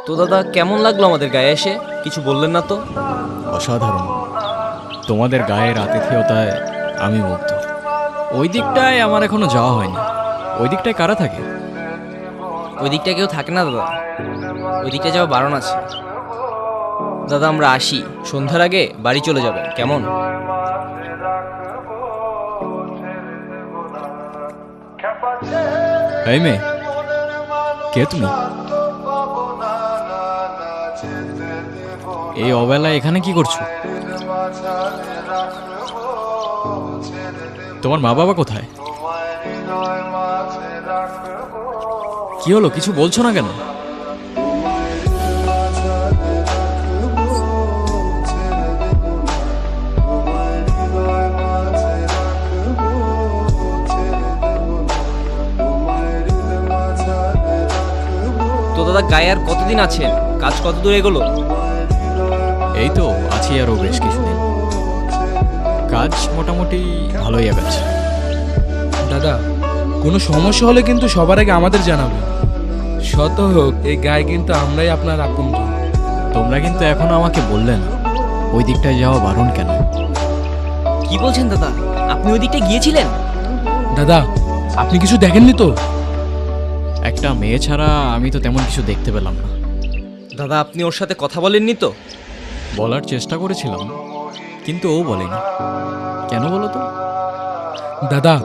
তো দাদা কেমন লাগলো আমাদের গায়ে এসে? কিছু বললেন না তো? অসাধারণ। তোমাদের গায়ের আতিথেয়তায় আমি মুগ্ধ। ওই দিকটায় আমার এখনো যাওয়া হয়নি। ওই দিকটায় কারা থাকে? ওই দিকটা কেউ থাকে না দাদা, ওই দিকটা যাওয়া বারণ আছে। দাদা আমরা আসি, সন্ধ্যার আগে বাড়ি চলে যাবেন কেমন? এই মেয়ে, কে তুমি? এই অবেলায় এখানে কি করছো? তোমার মা বাবা কোথায়? কি হলো, কিছু বলছো না কেন? তো দাদা গায়ে আর কতদিন আছেন? কাজ কত দূর এগোলো? এই তো আছি আরও বেশ কিছুদিন। কাজ মোটামুটি ভালোই আগাচ্ছে। দাদা, কোনো সমস্যা হলে কিন্তু সবার আগে আমাদের জানাবেন। শত হোক, এই গায়ে কিন্তু আমরাই আপনার আপনজন। তোমরা কিন্তু এখনো আমাকে বললে না ওই দিকটায় যাওয়া বারণ কেন? কি বলছেন দাদা, আপনি ওই দিকটা গিয়েছিলেন? দাদা, আপনি কিছু দেখেননি তো? একটা মেয়ে ছাড়া আমি তো তেমন কিছু দেখতে পেলাম না। দাদা আপনি ওর সাথে কথা বলেননি তো? বলার চেষ্টা করেছিলাম, কিন্তু ও বলেনি। কেন বলো তো? দাদা,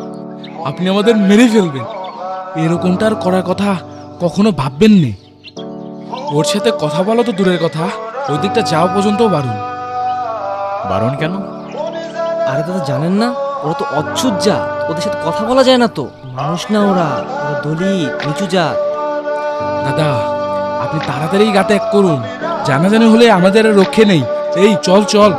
আপনি আমাদের মেরে ফেলবেন, এরকমটা আর করার কথা কখনো ভাববেননি। ওর সাথে কথা বলা তো দূরের কথা, ওই দিকটা যাওয়া পর্যন্তও বারণ। বারণ কেন? আরে দাদা জানেন না, ওরা তো অচ্ছুত জাত, ওদের সাথে কথা বলা যায় না তো। মানুষ না ওরা, ওরা দলিত নিচু জাত। দাদা, আপনি তাড়াতাড়ি গা ত্যাগ করুন, জানাজানি হলে আমাদের আর রক্ষে নেই। এই চল চল।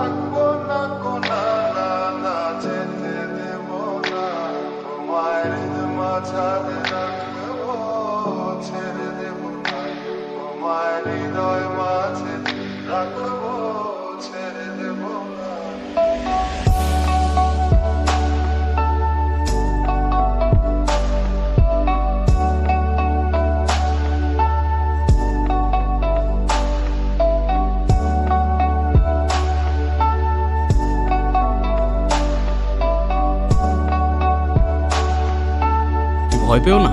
ভয় পেও না,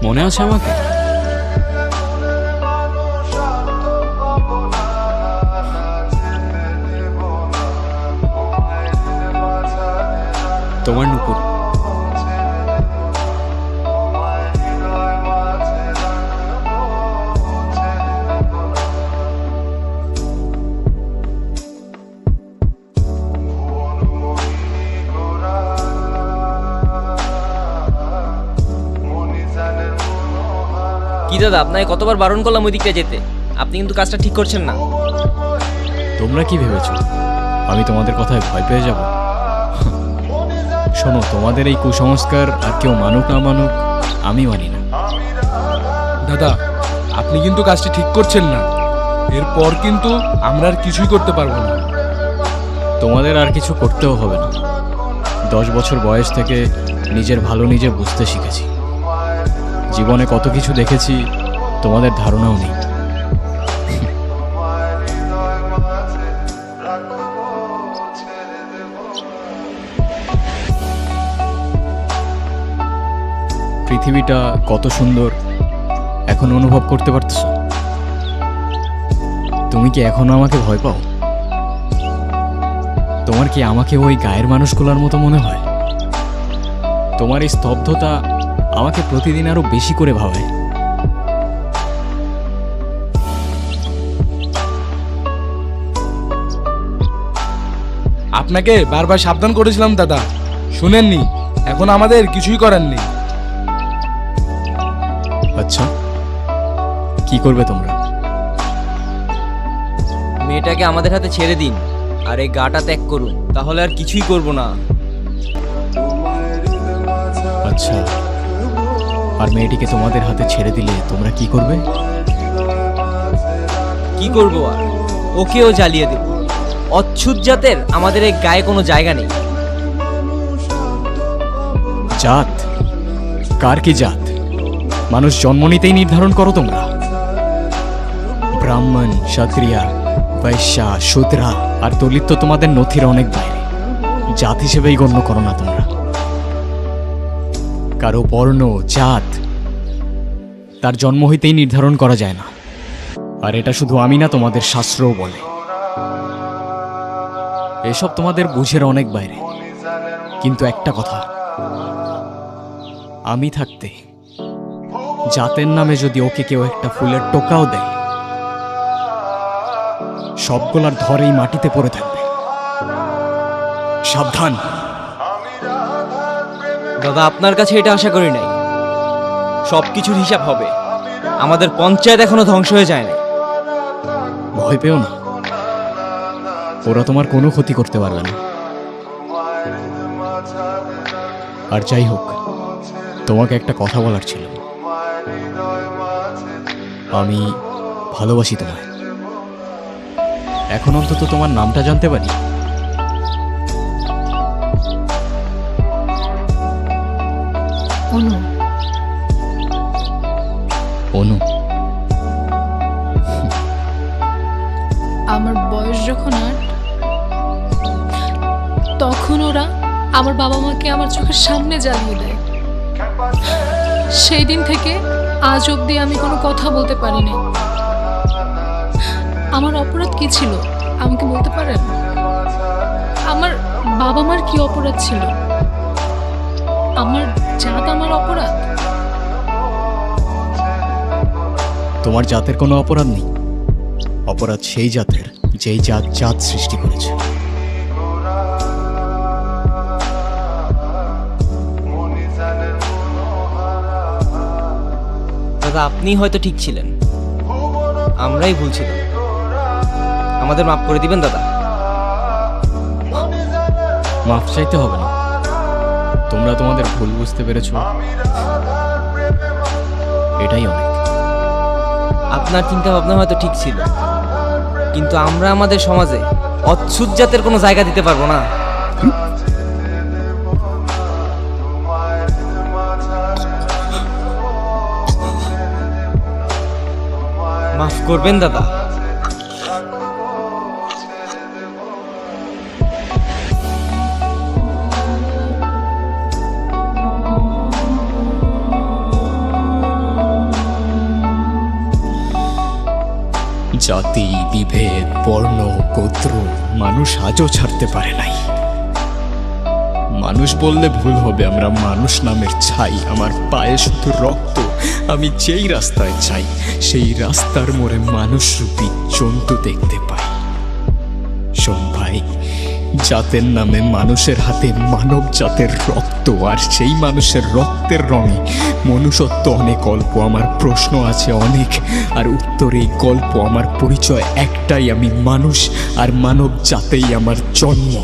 মনে আছে আমাকে? তোমার নুপুর। কি দাদা, আপনাকে কতবার বারণ করলাম ওই দিকটা যেতে, আপনি কিন্তু কাজটা ঠিক করছেন না। তোমরা কি ভেবেছো আমি তোমাদের কথায় ভয় পেয়ে যাব? শোনো, তোমাদের এই কুসংস্কার আর কেউ মানুক না মানুক আমি মানি না। দাদা, আপনি কিন্তু কাজটি ঠিক করছেন না, এরপর কিন্তু আমরা আর কিছুই করতে পারবো না। তোমাদের আর কিছু করতেও হবে না। 10 বছর বয়স থেকে নিজের ভালো নিজে বুঝতে শিখেছি। জীবনে কত কিছু দেখেছি, তোমাদের ধারণাও নেই। পৃথিবীটা কত সুন্দর এখন অনুভব করতে পারতেছো? তুমি কি এখনো আমাকে ভয় পাও? তোমার কি আমাকে ওই গায়ের মানুষগুলোর মতো মনে হয়? তোমার এই স্তব্ধতা আমাকে প্রতিদিন আরো বেশি করে ভাবায়। আপনাকে বারবার সাবধান করেছিলাম দাদা, শুনেননি। এখন আমাদের কিছুই করার নেই। আচ্ছা, কি করবে তোমরা? মেয়েটাকে আমাদের হাতে ছেড়ে দিন আর এই গাটা ত্যাগ করুন, তাহলে আর কিছুই করব না। আচ্ছা, আর মেয়েটিকে তোমাদের হাতে ছেড়ে দিলে তোমরা কি করবে? কি করব আর, ওকেও জ্বালিয়ে দেব। অচ্ছুত জাতের আমাদের এই গায়ে কোনো জায়গা নেই। জাত? কার কি জাত? মানুষ জন্ম নিতেই নির্ধারণ করো তোমরা? ব্রাহ্মণ, ক্ষত্রিয়া, বৈশ্যা, শূদ্রা আর দলিত তো তোমাদের নথির অনেক বাইরে। জাত হিসেবেই গণ্য করো না তোমরা। কারো বর্ণ, জাত তার জন্ম হইতেই নির্ধারণ করা যায় না। আর এটা শুধু আমি না, তোমাদের শাস্ত্রও বলে। এসব তোমাদের বুঝের অনেক বাইরে। কিন্তু একটা কথা, আমি থাকতে জাতের নামে যদি ওকে কেউ একটা ফুলের টোকাও দেয়, সবগুলার ধরেই মাটিতে পড়ে থাকবে। সাবধান। দাদা আপনার কাছে এটা আশা করি নাই। সব কিছুর হিসাব হবে। আমাদের পঞ্চায়েত এখনো ধ্বংস হয়ে যায় না। ভয় পেও না, ওরা তোমার কোনো ক্ষতি করতে পারবে না। আর যাই হোক, তোমাকে একটা কথা বলার ছিল। আমি ভালোবাসি তোমায়। এখন অন্তত তোমার নামটা জানতে পারি? অনু। অনু। আমার বয়স যখন 8, তখন ওরা আমার বাবা মাকে আমার চোখের সামনে জ্বালিয়ে দেয়। সেই দিন থেকে আজ অবধি আমি কোনো কথা বলতে পারিনি। আমার অপরাধ কি ছিল আমাকে বলতে পারেন? আমার বাবা মার কি অপরাধ ছিল? আমার জাত আমার অপরাধ? তোমার জাতের কোনো অপরাধ নেই। অপরাধ সেই জাতের যেই জাত জাত সৃষ্টি করেছে। দাদা আপনি হয়তো ঠিক ছিলেন, আমরাই ভুল ছিলাম। আমাদের মাফ করে দিবেন দাদা। মাফ চাইতে হবে না, তোমরা তোমাদের ভুল বুঝতে পেরেছো, এটাই অনেক। আপনার চিন্তা ভাবনা হয়তো ঠিক ছিল, কিন্তু আমরা আমাদের সমাজে অচ্ছুত জাতের কোনো জায়গা দিতে পারবো না। মাফ করবেন দাদা। জাতি, বিভেদ, বর্ণ, গোত্র মানুষ আজও ছাড়তে পারে নাই। মানুষ বললে ভুল হবে, আমরা মানুষ নামের ছাই। আমার পায়ে শুধু রক্ত। আমি যেই রাস্তায় চাই সেই রাস্তার মোড়ে মানুষরূপী জন্তু দেখতে পাই। শোন ভাই, জাতের নামে মানুষের হাতে মানব জাতের রক্ত, আর সেই মানুষের রক্তের রঙে মনুষ্যত্ব অনেক অল্প। আমার প্রশ্ন আছে অনেক, আর উত্তর এই গল্প। আমার পরিচয় একটাই, আমি মানুষ, আর মানব জাতেই আমার জন্ম।